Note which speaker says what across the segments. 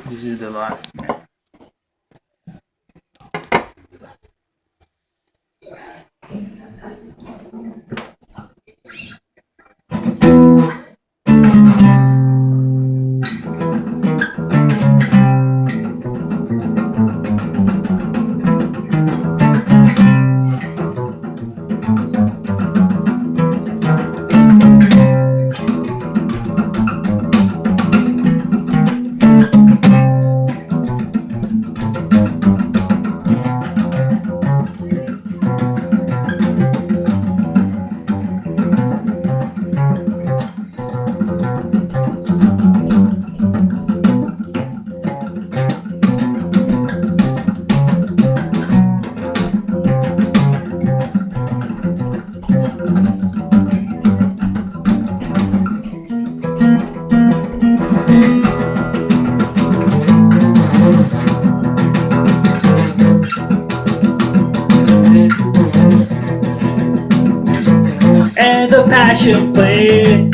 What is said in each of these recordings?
Speaker 1: This is the last man. And the passion play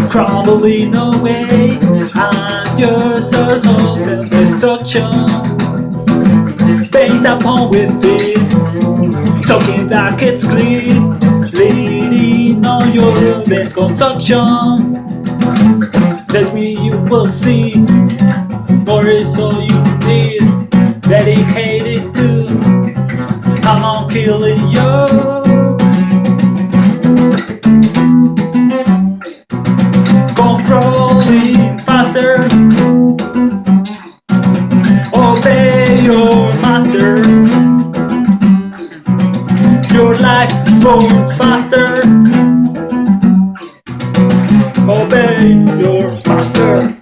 Speaker 1: crumbling away at your soul's self-destruction. Based upon within, talking that it's clean, leading on your best construction. Trust me, you will see more is all you need. Dedicated to, I'm on killing you. Controlling faster, obey your master. Your life goes faster, obey your master.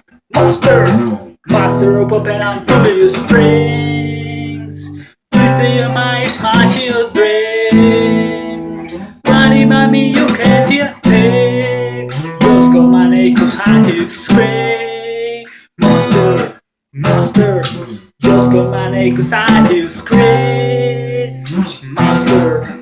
Speaker 1: Master of open and pull your strings. Listen your mind, smash your brain. Money, mommy, you can't see a thing. Just come on, cause I scream. Master, just come on, cause I scream. Master.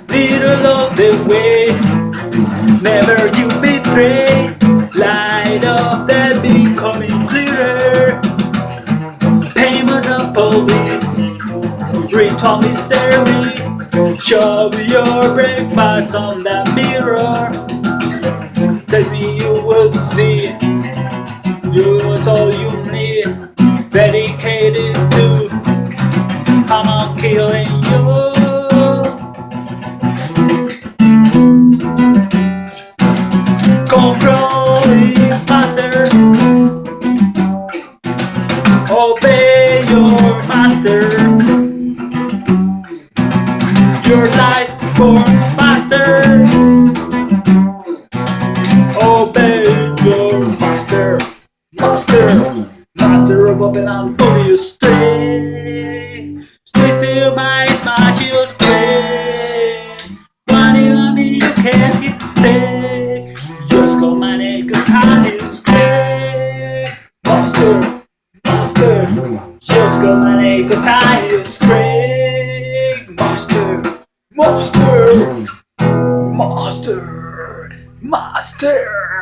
Speaker 1: Middle of the way, never you betray. Light of the becoming clearer. Pay monopoly, return misery. Shove your breakfast on the mirror. Tell me you will see, you're all you need. Dedicated to, I'm on killing you. Controlling faster, obey your master. Your life goes faster, obey your master. Master of open and pull you straight. Stay still, my smash your brain. Money, you can't see it. Just come on, cause time is great. Master. Just come on, cause time is great. Master.